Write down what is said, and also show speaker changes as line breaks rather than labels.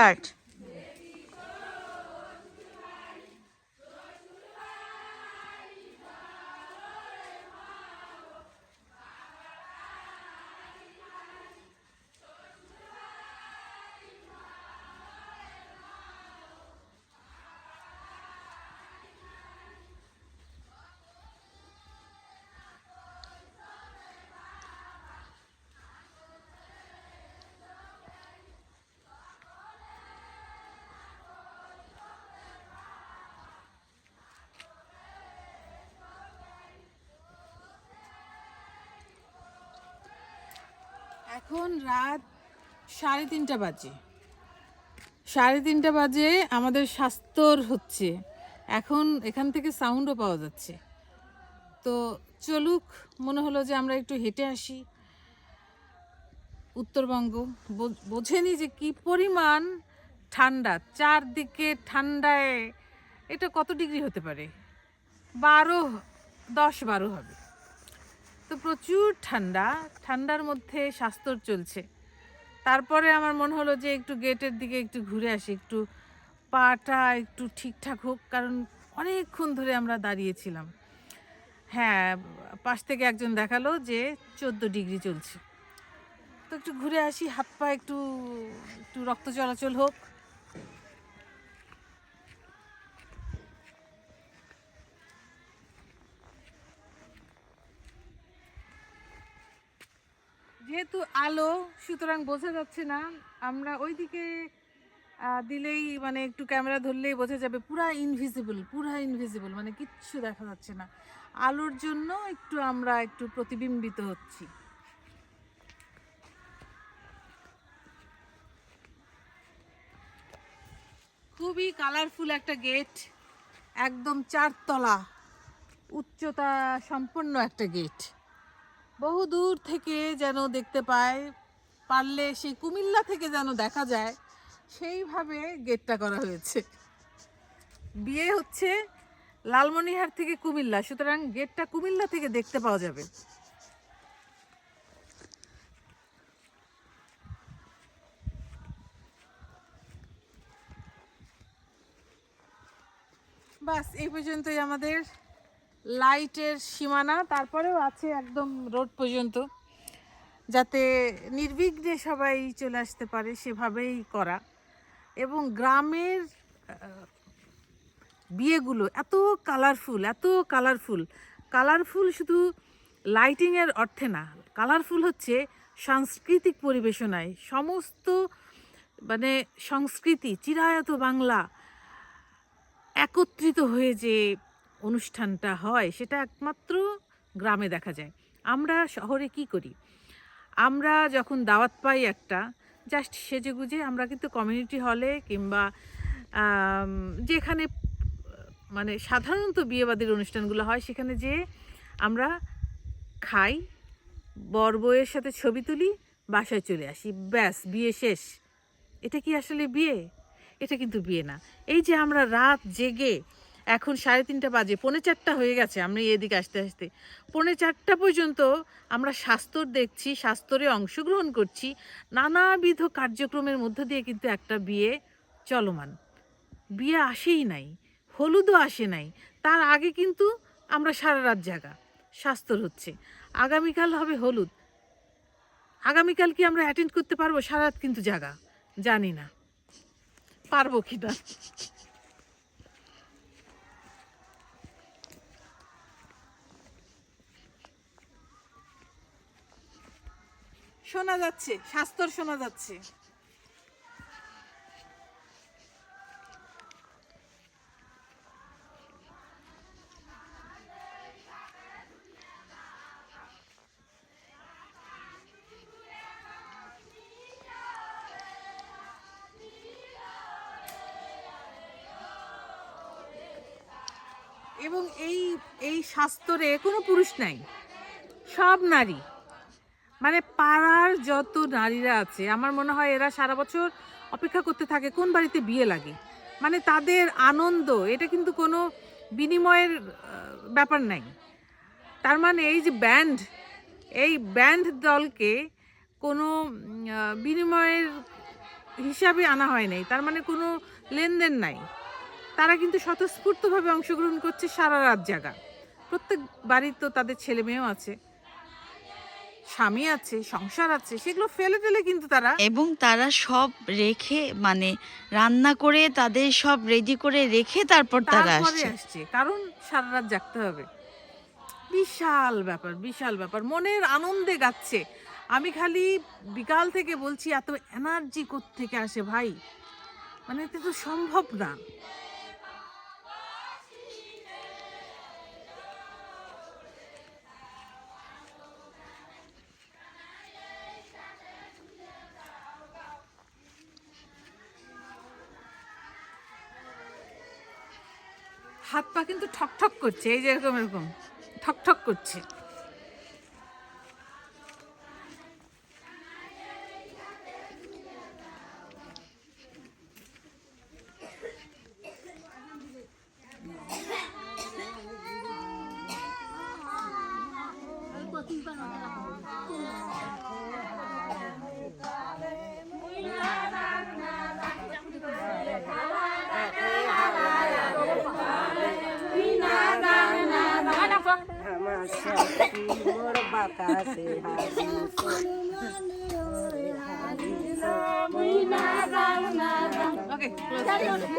Start. এখন রাত 3:30 বাজে। 3:30 বাজে আমাদের স্বাস্থ্যর হচ্ছে। এখন এখান থেকে সাউন্ডও পাওয়া যাচ্ছে। তো চলুক, মনে হলো যে আমরা একটু হেঁটে আসি। উত্তরবঙ্গ বোঝেনি যে কি পরিমাণ ঠান্ডা, চারদিকে ঠান্ডায়। এটা কত ডিগ্রি হতে পারে? 10-12 হবে। তো প্রচুর ঠান্ডা, ঠান্ডার মধ্যে স্বাস্থ্য চলছে। তারপরে আমার মনে হলো যে একটু গেটের দিকে একটু ঘুরে আসি, একটু পাটা একটু ঠিকঠাক হোক, কারণ অনেকক্ষণ ধরে আমরা দাঁড়িয়েছিলাম। হ্যাঁ, পাশ থেকে একজন দেখালো যে 14 ডিগ্রি চলছে। তো একটু ঘুরে আসি, হাত পা একটু একটু রক্ত চলাচল হোক। যেহেতু আলো, সুতরাং বোঝা যাচ্ছে না। আমরা ওইদিকে দিলেই মানে একটু ক্যামেরা ধরলেই বোঝা যাবে পুরা ইনভিজিবল, মানে কিচ্ছু দেখা যাচ্ছে না। আলোর জন্য আমরা একটু প্রতিবিম্বিত হচ্ছি। খুবই কালারফুল একটা গেট, একদম 4 তলা উচ্চতা সম্পন্ন একটা গেট। বহু দূর থেকে যেন দেখতে পায়, পারলে সেই কুমিল্লা থেকে যেন দেখা যায়, সেইভাবে গেটটা করা হয়েছে। বিয়ে হচ্ছে লালমনিরহাট থেকে কুমিল্লা, সুতরাং গেটটা কুমিল্লা থেকে দেখতে পাওয়া যাবে। বাস এই পর্যন্তই আমাদের লাইটের সীমানা। তারপরেও আছে একদম রোড পর্যন্ত, যাতে নির্বিঘ্নে সবাই চলে আসতে পারে সেভাবেই করা। এবং গ্রামের বিয়েগুলো এত কালারফুল শুধু লাইটিংয়ের অর্থে না, কালারফুল হচ্ছে সাংস্কৃতিক পরিবেশনায়। সমস্ত মানে সংস্কৃতি, চিরায়ত বাংলা একত্রিত হয়ে যে অনুষ্ঠানটা হয়, সেটা একমাত্র গ্রামে দেখা যায়। আমরা শহরে কি করি? আমরা যখন দাওয়াত পাই একটা, জাস্ট সেজেগুজে আমরা কিন্তু কমিউনিটি হলে কিংবা যেখানে মানে সাধারণত বিয়েবাদীর অনুষ্ঠানগুলো হয়, সেখানে যেয়ে আমরা খাই, বর বউয়ের সাথে ছবি তুলি, বাসায় চলে আসি, ব্যাস বিয়ে শেষ। এটা কি আসলে বিয়ে? এটা কিন্তু বিয়ে না। এই যে আমরা রাত জেগে, এখন 3:30 বাজে, 3:45 হয়ে গেছে, আমি এদিকে আসতে আসতে 3:45 পর্যন্ত আমরা শাস্তর দেখছি, শাস্তরে অংশগ্রহণ করছি। নানাবিধ কার্যক্রমের মধ্য দিয়ে কিন্তু একটা বিয়ে চলমান। বিয়ে আসেই নাই, হলুদও আসে নাই, তার আগে কিন্তু আমরা সারা রাত জাগা, শাস্তর হচ্ছে। আগামীকাল হবে হলুদ, আগামীকাল কি আমরা অ্যাটেন্ড করতে পারবো? সারা রাত কিন্তু জাগা, জানি না পারবো কি না। শোনা যাচ্ছে, শাস্তর শোনা যাচ্ছে। এবং এই এই শাস্তরে কোনো পুরুষ নাই, সব নারী। মানে পাড়ার যত নারীরা আছে, আমার মনে হয় এরা সারা বছর অপেক্ষা করতে থাকে কোন বাড়িতে বিয়ে লাগে। মানে তাদের আনন্দ, এটা কিন্তু কোনো বিনিময়ের ব্যাপার নাই। তার মানে এই যে ব্যান্ড দলকে কোনো বিনিময়ের হিসাবে আনা হয় নাই, তার মানে কোনো লেনদেন নাই। তারা কিন্তু স্বতঃস্ফূর্তভাবে অংশগ্রহণ করছে সারা রাত জাগা। প্রত্যেক বাড়ির তো তাদের ছেলে মেয়েও আছে, স্বামী আছে, সংসার আছে, সেগুলো ফেলে ফেলে কিন্তু তারা
এবং তারা সব রেখে মানে রান্না করে তাদের সব রেডি করে রেখে তারপর তারা
তারপরে
আসছে।
আসছে, কারণ সারা রাত জাগতে হবে। বিশাল ব্যাপার, বিশাল ব্যাপার, মনের আনন্দে গাচ্ছে। আমি খালি বিকাল থেকে বলছি এত এনার্জি কোত্থেকে আসে ভাই, মানে এটা তো সম্ভব না। হাত পা কিন্তু ঠক ঠক করছে, এই যে এরকম এরকম ঠক ঠক করছে।
মোর বাতাসে হাসি
ওকে